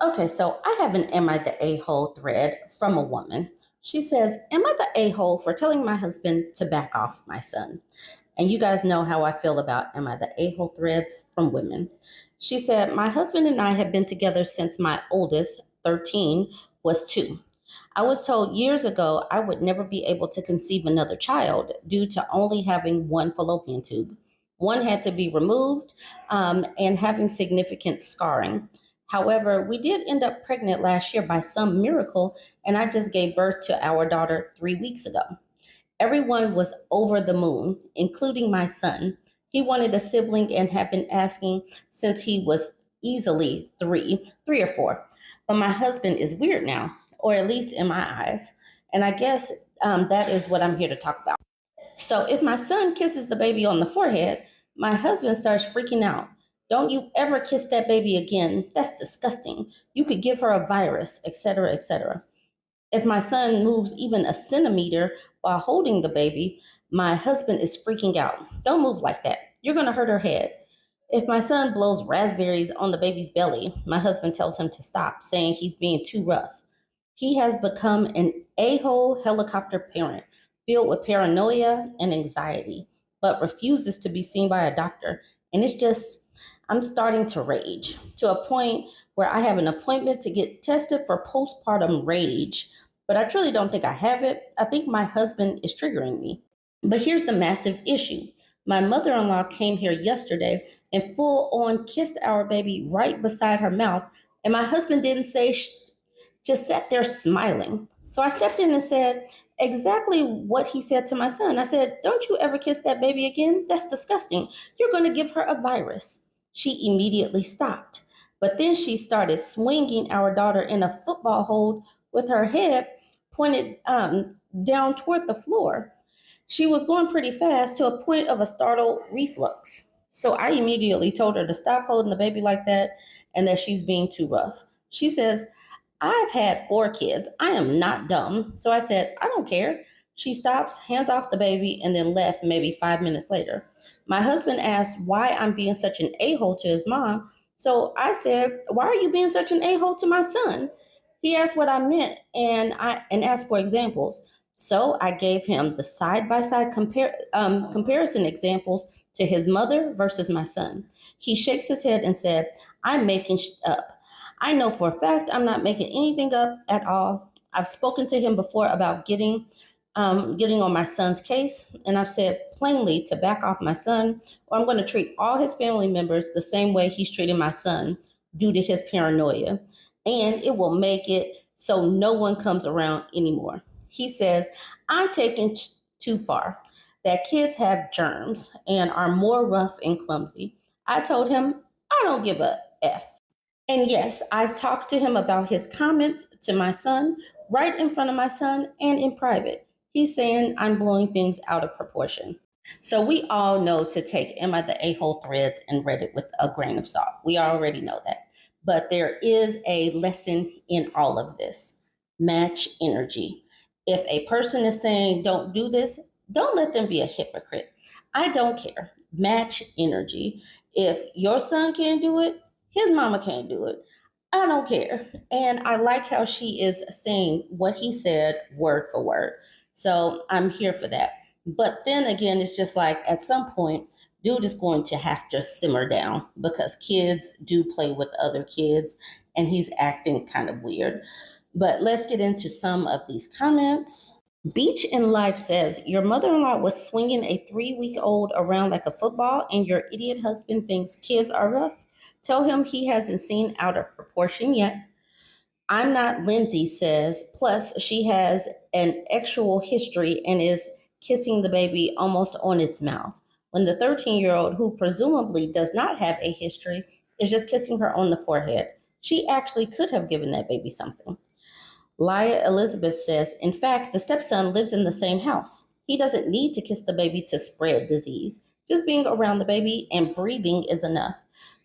Okay, so I have an Am I the A-hole thread from a woman. She says, Am I the a-hole for telling my husband to back off my son? And you guys know how I feel about Am I the a-hole threads from women. She said, My husband and I have been together since my oldest, 13, was 2. I was told years ago I would never be able to conceive another child due to only having one fallopian tube. One had to be removed and having significant scarring. However, we did end up pregnant last year by some miracle, and I just gave birth to our daughter 3 weeks ago. Everyone was over the moon, including my son. He wanted a sibling and had been asking since he was easily 3 or 4. But my husband is weird now, or at least in my eyes. And I guess that is what I'm here to talk about. So if my son kisses the baby on the forehead, my husband starts freaking out. Don't you ever kiss that baby again. That's disgusting. You could give her a virus, etc., etc. If my son moves even a centimeter while holding the baby, my husband is freaking out. Don't move like that. You're going to hurt her head. If my son blows raspberries on the baby's belly, my husband tells him to stop, saying he's being too rough. He has become an a-hole helicopter parent, filled with paranoia and anxiety, but refuses to be seen by a doctor. And it's just, I'm starting to rage to a point where I have an appointment to get tested for postpartum rage. But I truly don't think I have it. I think my husband is triggering me. But here's the massive issue. My mother in law came here yesterday and full on kissed our baby right beside her mouth. And my husband didn't say just sat there smiling. So I stepped in and said exactly what he said to my son. I said, Don't you ever kiss that baby again? That's disgusting. You're going to give her a virus. She immediately stopped. But then she started swinging our daughter in a football hold with her head pointed down toward the floor. She was going pretty fast to a point of a startled reflux. So I immediately told her to stop holding the baby like that and that she's being too rough. She says, I've had 4 kids. I am not dumb. So I said, I don't care. She stops, hands off the baby, and then left maybe 5 minutes later. My husband asked why I'm being such an a-hole to his mom. So I said, Why are you being such an a-hole to my son? He asked what I meant and asked for examples. So I gave him the side-by-side comparison examples to his mother versus my son. He shakes his head and said, I'm making up. I know for a fact I'm not making anything up at all. I've spoken to him before about getting on my son's case, and I've said plainly to back off my son, or I'm going to treat all his family members the same way he's treating my son due to his paranoia, and it will make it so no one comes around anymore. He says, I'm taking too far, that kids have germs and are more rough and clumsy. I told him, I don't give a F. And yes, I've talked to him about his comments to my son, right in front of my son and in private. He's saying I'm blowing things out of proportion. So we all know to take Am I the A-hole threads and read it with a grain of salt. We already know that. But there is a lesson in all of this. Match energy. If a person is saying don't do this, don't let them be a hypocrite. I don't care. Match energy. If your son can't do it, his mama can't do it. I don't care. And I like how she is saying what he said word for word. So I'm here for that. But then again, it's just like at some point, dude is going to have to simmer down because kids do play with other kids and he's acting kind of weird. But let's get into some of these comments. Beach in Life says, Your mother in law was swinging a 3-week-old around like a football, and your idiot husband thinks kids are rough. Tell him he hasn't seen out of proportion yet. I'm not Lindsay says, plus she has an actual history and is kissing the baby almost on its mouth. When the 13-year-old, who presumably does not have a history, is just kissing her on the forehead. She actually could have given that baby something. Lia Elizabeth says, in fact, the stepson lives in the same house. He doesn't need to kiss the baby to spread disease. Just being around the baby and breathing is enough.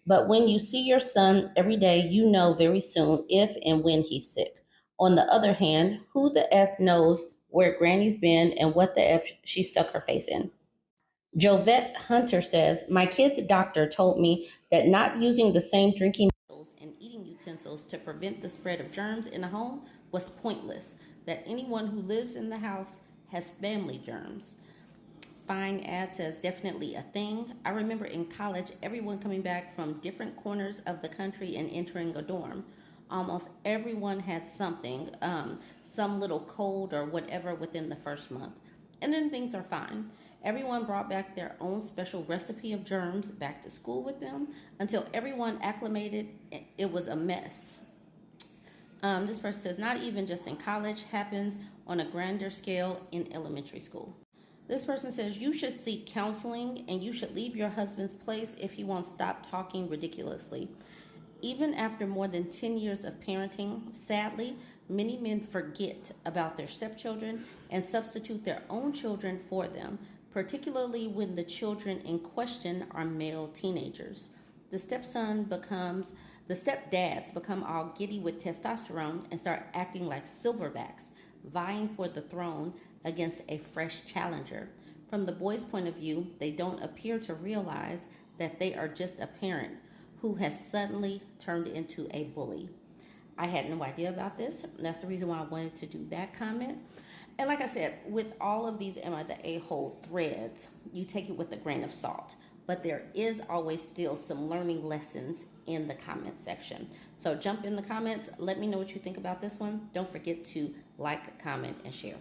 But when you see your son every day, you know very soon if and when he's sick. On the other hand, who the F knows where Granny's been and what the F she stuck her face in? Jovette Hunter says, My kid's doctor told me that not using the same drinking utensils and eating utensils utensils to prevent the spread of germs in a home was pointless, that anyone who lives in the house has family germs. Fine ad says definitely a thing. I remember in college, everyone coming back from different corners of the country and entering a dorm. Almost everyone had something, some little cold or whatever within the first month. And then things are fine. Everyone brought back their own special recipe of germs back to school with them until everyone acclimated. It was a mess. This person says, not even just in college, happens on a grander scale in elementary school. This person says, you should seek counseling and you should leave your husband's place if he won't stop talking ridiculously. Even after more than 10 years of parenting, sadly, many men forget about their stepchildren and substitute their own children for them, particularly when the children in question are male teenagers. The stepdads become all giddy with testosterone and start acting like silverbacks, vying for the throne against a fresh challenger. From the boy's point of view, they don't appear to realize that they are just a parent who has suddenly turned into a bully. I had no idea about this. That's the reason why I wanted to do that comment. And like I said, with all of these Am I the A-hole threads, you take it with a grain of salt. But there is always still some learning lessons in the comment section. So jump in the comments. Let me know what you think about this one. Don't forget to like, comment, and share.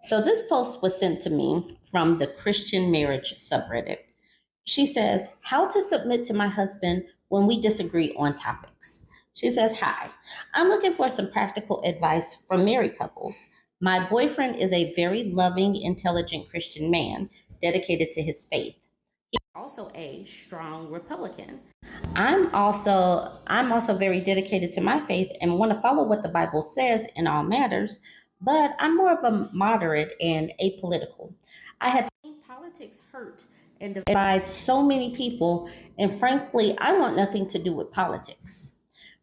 So this post was sent to me from the Christian marriage subreddit. She says, how to submit to my husband when we disagree on topics. She says, hi, I'm looking for some practical advice from married couples. My boyfriend is a very loving, intelligent Christian man dedicated to his faith. He's also a strong Republican. I'm also very dedicated to my faith and want to follow what the Bible says in all matters, but I'm more of a moderate and apolitical. I have seen politics hurt and divide so many people, and frankly, I want nothing to do with politics.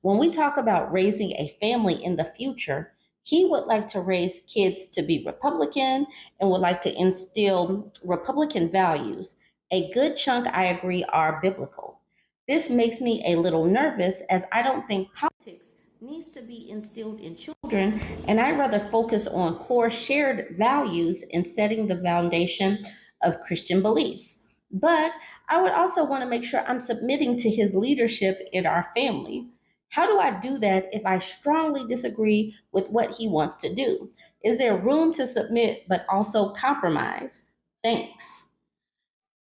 When we talk about raising a family in the future, he would like to raise kids to be Republican and would like to instill Republican values. A good chunk, I agree, are biblical. This makes me a little nervous as I don't think politics needs to be instilled in children, and I'd rather focus on core shared values and setting the foundation of Christian beliefs. But I would also want to make sure I'm submitting to his leadership in our family. How do I do that if I strongly disagree with what he wants to do? Is there room to submit but also compromise? Thanks.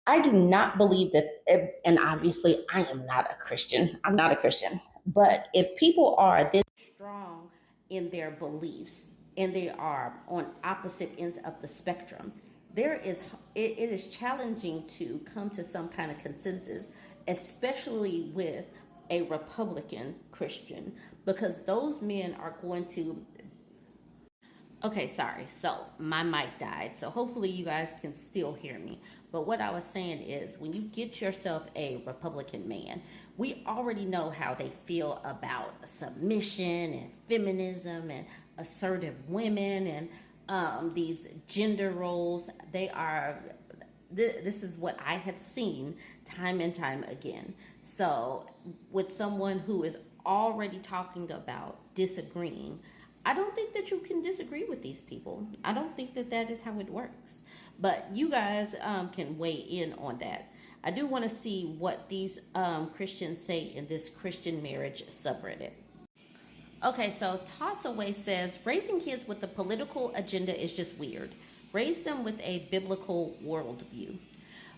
I do not believe that, and obviously I am not a Christian. I'm not a Christian. But if people are this strong in their beliefs and they are on opposite ends of the spectrum, it is challenging to come to some kind of consensus, especially with a Republican Christian, because those men are going to. Okay, sorry. So my mic died. So hopefully you guys can still hear me. But what I was saying is when you get yourself a Republican man, we already know how they feel about submission and feminism and assertive women and these gender roles. This is what I have seen time and time again. So with someone who is already talking about disagreeing, I don't think that you can disagree with these people. I don't think that that is how it works. But you guys can weigh in on that. I do want to see what these Christians say in this Christian marriage subreddit. Okay, so Tossaway says raising kids with a political agenda is just weird. Raise them with a biblical worldview.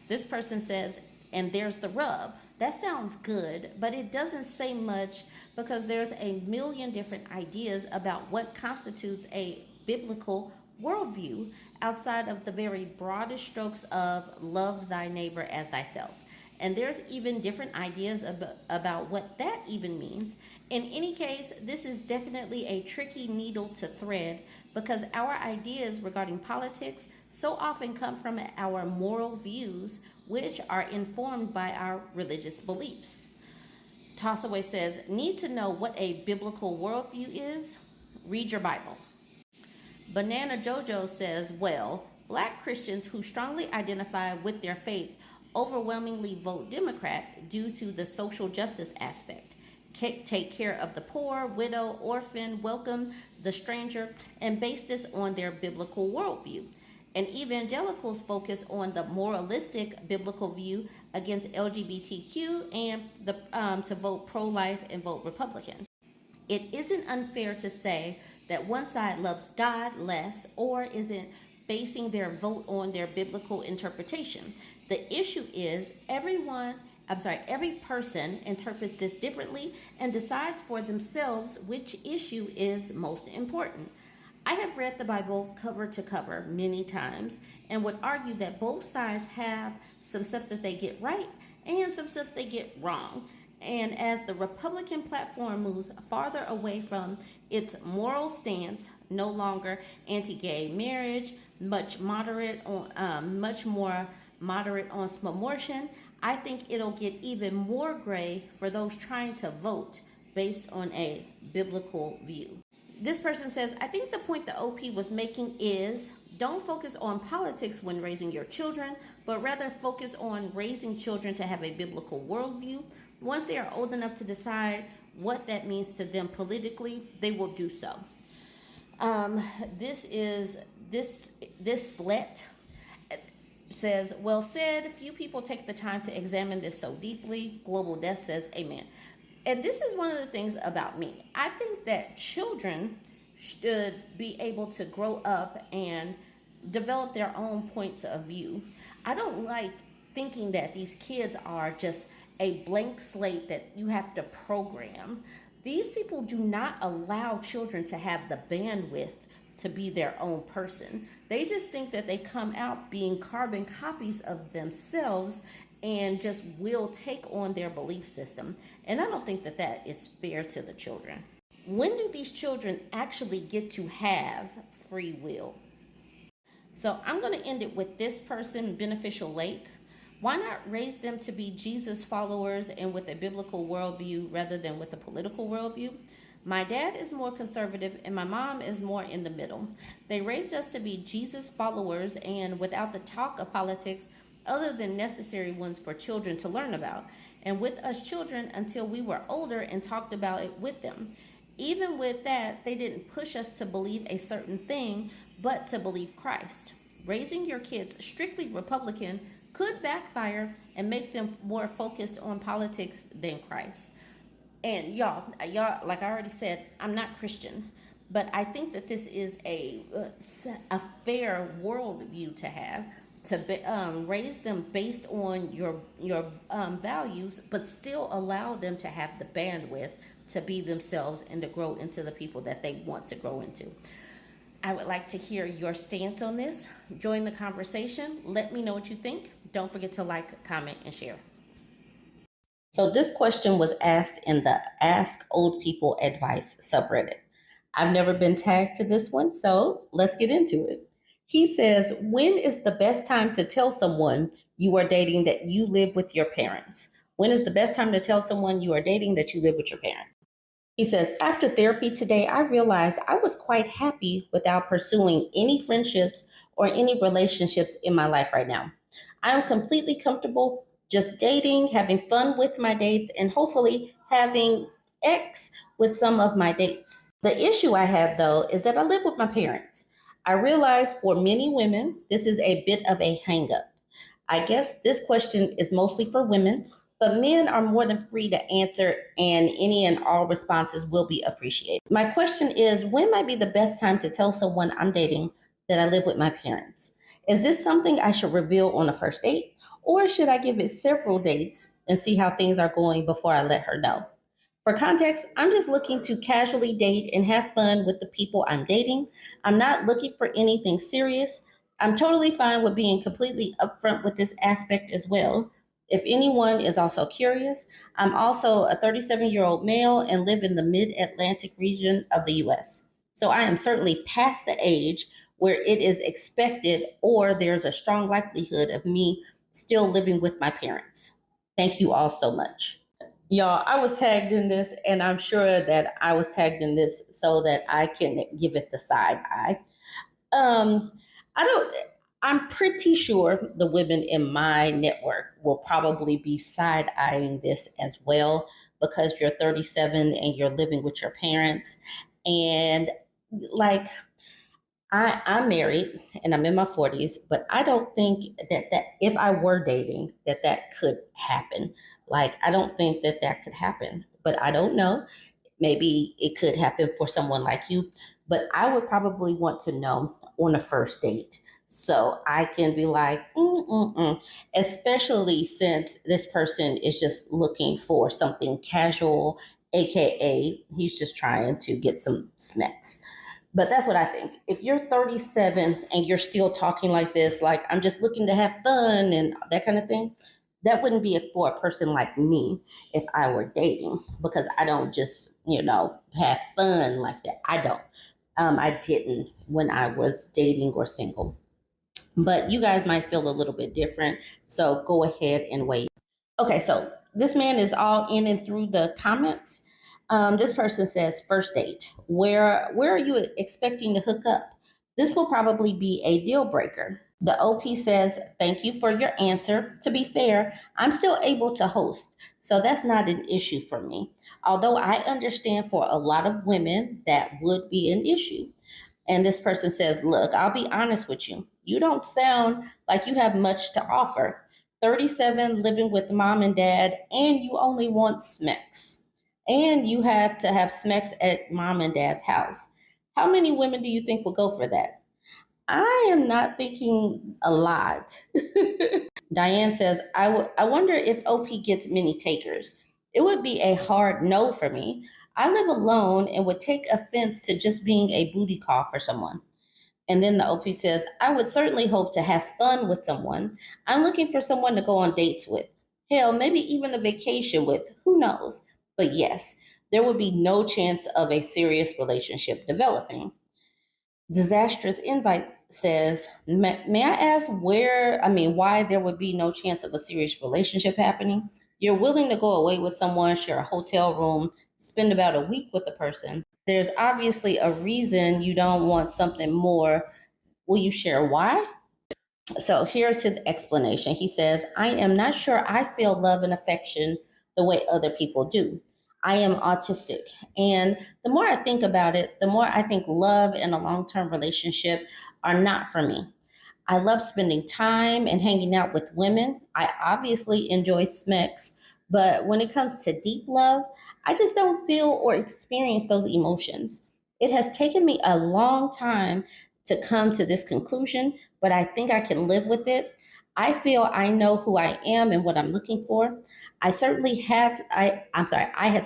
This person says, and there's the rub. That sounds good, but it doesn't say much because there's a million different ideas about what constitutes a biblical worldview outside of the very broadest strokes of love thy neighbor as thyself. And there's even different ideas about what that even means. In any case, this is definitely a tricky needle to thread because our ideas regarding politics so often come from our moral views, which are informed by our religious beliefs. Tossaway says, need to know what a biblical worldview is? Read your Bible. Banana Jojo says, well, black Christians who strongly identify with their faith overwhelmingly vote Democrat due to the social justice aspect. take care of the poor, widow, orphan, welcome the stranger, and base this on their biblical worldview. And evangelicals focus on the moralistic biblical view against LGBTQ and to vote pro-life and vote Republican. It isn't unfair to say that one side loves God less or isn't basing their vote on their biblical interpretation. The issue is every person interprets this differently and decides for themselves which issue is most important. I have read the Bible cover to cover many times and would argue that both sides have some stuff that they get right and some stuff they get wrong. And as the Republican platform moves farther away from its moral stance, no longer anti-gay marriage, much more moderate on abortion, I think it'll get even more gray for those trying to vote based on a biblical view. This person says, I think the point the OP was making is don't focus on politics when raising your children, but rather focus on raising children to have a biblical worldview. Once they are old enough to decide what that means to them politically, they will do so. This slet says, well said, few people take the time to examine this so deeply. Global Death says, amen. And this is one of the things about me. I think that children should be able to grow up and develop their own points of view. I don't like thinking that these kids are just a blank slate that you have to program. These people do not allow children to have the bandwidth to be their own person. They just think that they come out being carbon copies of themselves and just will take on their belief system. And I don't think that that is fair to the children. When do these children actually get to have free will? So I'm going to end it with this person, Beneficial Lake. Why not raise them to be Jesus followers and with a biblical worldview rather than with a political worldview? My dad is more conservative and my mom is more in the middle. They raised us to be Jesus followers and without the talk of politics other than necessary ones for children to learn about, and with us children until we were older and talked about it with them. Even with that, they didn't push us to believe a certain thing, but to believe Christ. Raising your kids strictly Republican could backfire and make them more focused on politics than Christ. And y'all, like I already said, I'm not Christian, but I think that this is a fair worldview to have, to raise them based on your values, but still allow them to have the bandwidth to be themselves and to grow into the people that they want to grow into. I would like to hear your stance on this. Join the conversation. Let me know what you think. Don't forget to like, comment, and share. So this question was asked in the Ask Old People Advice subreddit. I've never been tagged to this one, so let's get into it. He says, when is the best time to tell someone you are dating that you live with your parents? When is the best time to tell someone you are dating that you live with your parents? He says, after therapy today, I realized I was quite happy without pursuing any friendships or any relationships in my life right now. I am completely comfortable just dating, having fun with my dates, and hopefully having X with some of my dates. The issue I have, though, is that I live with my parents. I realize for many women, this is a bit of a hang-up. I guess this question is mostly for women, but men are more than free to answer, and any and all responses will be appreciated. My question is, when might be the best time to tell someone I'm dating that I live with my parents? Is this something I should reveal on a first date, or should I give it several dates and see how things are going before I let her know? For context, I'm just looking to casually date and have fun with the people I'm dating. I'm not looking for anything serious. I'm totally fine with being completely upfront with this aspect as well. If anyone is also curious, I'm also a 37-year-old male and live in the mid-Atlantic region of the US. So I am certainly past the age where it is expected or there's a strong likelihood of me still living with my parents. Thank you all so much. Y'all, I was tagged in this, and I'm sure that I was tagged in this so that I can give it the side eye. Um, I don't. I'm pretty sure the women in my network will probably be side eyeing this as well. because you're 37 and you're living with your parents. And like, I'm married and I'm in my 40s, but I don't think that if I were dating, that could happen. Like, I don't think that could happen, but I don't know. Maybe it could happen for someone like you, but I would probably want to know on a first date. So I can be like, especially since this person is just looking for something casual, AKA, he's just trying to get some snacks. But that's what I think. If you're 37 and you're still talking like this, like I'm just looking to have fun and that kind of thing, that wouldn't be for a person like me if I were dating, because I don't just, have fun like that. I don't. I didn't when I was dating or single. But you guys might feel a little bit different. So go ahead and wait. Okay, so this man is all in and through the comments. This person says, first date. Where are you expecting to hook up? This will probably be a deal breaker. The OP says, thank you for your answer. To be fair, I'm still able to host, so that's not an issue for me. Although I understand for a lot of women that would be an issue. And this person says, look, I'll be honest with you. You don't sound like you have much to offer. 37, living with mom and dad, and you only want smecks. And you have to have smecks at mom and dad's house. How many women do you think will go for that? I am not thinking a lot. Diane says, I wonder if OP gets many takers. It would be a hard no for me. I live alone and would take offense to just being a booty call for someone. And then the OP says, I would certainly hope to have fun with someone. I'm looking for someone to go on dates with. Hell, maybe even a vacation with. Who knows? But yes, there would be no chance of a serious relationship developing. Disastrous Invite says, may I ask why there would be no chance of a serious relationship happening? You're willing to go away with someone, share a hotel room, spend about a week with the person. There's obviously a reason you don't want something more. Will you share why? So here's his explanation. He says, I am not sure I feel love and affection the way other people do. I am autistic. And the more I think about it, the more I think love and a long term relationship are not for me. I love spending time and hanging out with women. I obviously enjoy smecks, but when it comes to deep love, I just don't feel or experience those emotions. It has taken me a long time to come to this conclusion, but I think I can live with it. I feel I know who I am and what I'm looking for. I have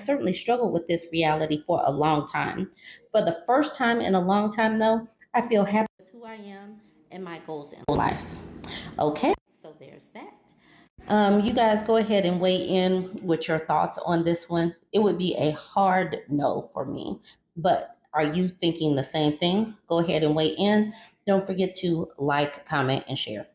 certainly struggled with this reality for a long time. For the first time in a long time though, I feel happy with who I am and my goals in life. Okay, so there's that. You guys go ahead and weigh in with your thoughts on this one. It would be a hard no for me, but are you thinking the same thing? Go ahead and weigh in. Don't forget to like, comment, and share.